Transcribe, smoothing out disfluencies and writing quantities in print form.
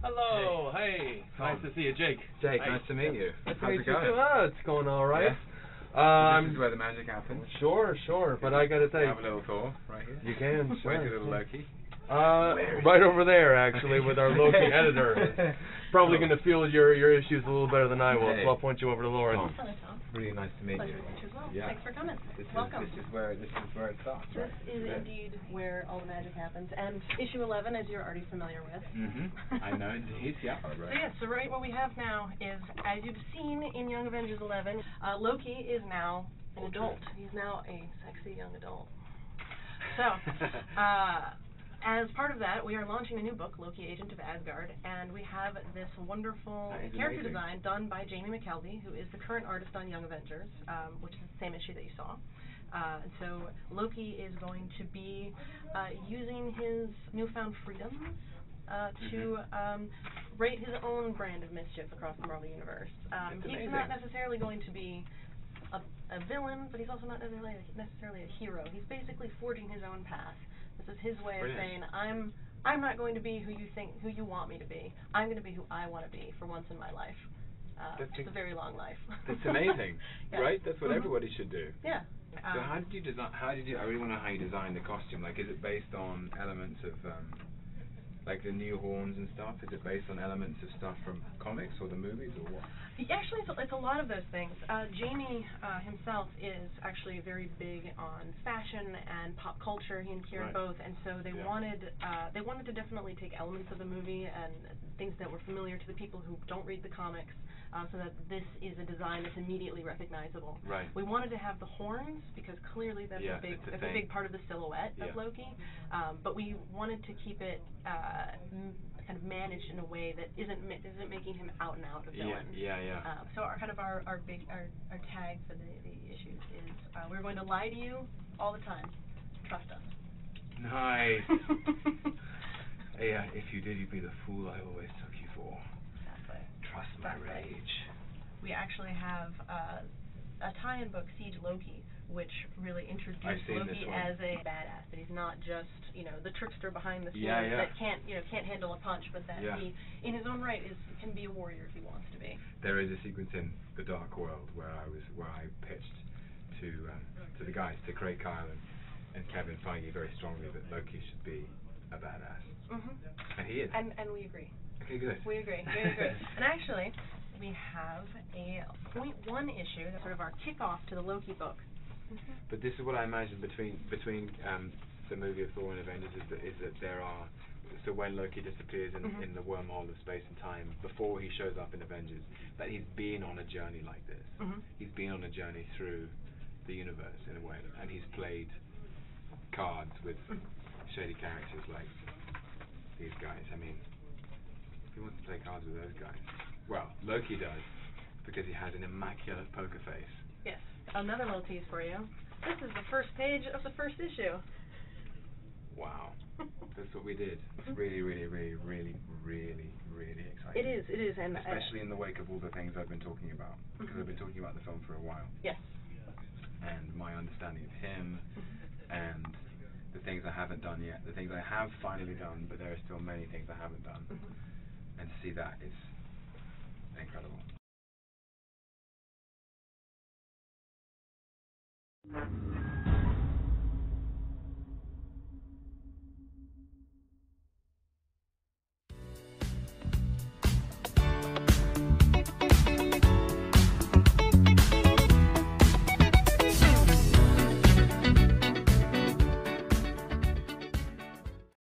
Hello, hey. Nice to see you, Jake. Jake, hey. nice to meet you. Nice to How's meet it you going? too. Oh, it's going all right. Yeah. This is where the magic happens. Sure, but I gotta tell you. Have a little Thor right here. You can, sure. Where's your little Loki? Right over there, actually, with our Loki editor. Probably going to feel your issues a little better than I will, so I'll point you over to Laurie. Hello, Tom. Really nice to meet Pleasure you. to meet you as well. Yeah. Thanks for coming. Welcome. This is where it starts. This is indeed where all the magic happens, and issue 11, as you're already familiar with. I know indeed. Yeah. Right. So what we have now is, as you've seen in Young Avengers 11, Loki is now an adult. He's now a sexy young adult. So, as part of that, we are launching a new book, Loki, Agent of Asgard, and we have this wonderful character design done by Jamie McKelvey, who is the current artist on Young Avengers, which is the same issue that you saw. And so Loki is going to be using his newfound freedoms to write his own brand of mischief across the Marvel Universe. He's not necessarily going to be a villain, but he's also not necessarily a hero. He's basically forging his own path. This is his way of saying, I'm not going to be who you want me to be. I'm going to be who I want to be for once in my life. It's a very long life. That's amazing, right? That's what everybody should do. Yeah. So how did you design? I really want to know how you designed the costume. Like, is it based on elements of like the new horns and stuff? Is it based on elements of stuff from comics or the movies or what? Actually, it's a lot of those things. Jamie himself is actually very big on fashion and pop culture. He and Kieran both, and so they wanted to definitely take elements of the movie and things that were familiar to the people who don't read the comics, so that this is a design that's immediately recognizable. Right. We wanted to have the horns because clearly that's a big part of the silhouette of Loki, but we wanted to keep it kind of managed in a way that isn't making him out and out a villain. So our tag for the issues is we're going to lie to you all the time. Trust us. Nice. If you did, you'd be the fool I always took you for. Exactly. Trust my rage. We actually have a tie-in book, Siege Loki, which really introduced Loki as a badass. That he's not just the trickster behind the scenes that can't handle a punch, but that he, in his own right, can be a warrior if he wants to be. There is a sequence in The Dark World where I pitched to the guys, to Craig Kyle and Kevin Feige very strongly that Loki should be a badass. And he is. And we agree. Okay, good. We agree. And actually, we have a .1 issue that's sort of our kickoff to the Loki book. But this is what I imagine between the movie of Thor and Avengers is that there are, so when Loki disappears in the wormhole of space and time, before he shows up in Avengers, that he's been on a journey like this. He's been on a journey through the universe in a way, and he's played cards with shady characters like these guys. I mean, who wants to play cards with those guys? Well, Loki does, because he has an immaculate poker face. Yes. Another little tease for you. This is the first page of the first issue. Wow. That's what we did. It's really, really, really, really, really, really exciting. It is. And especially in the wake of all the things I've been talking about. Because I've been talking about the film for a while. Yes. And my understanding of him, and the things I haven't done yet, the things I have finally done, but there are still many things I haven't done. And to see that is incredible.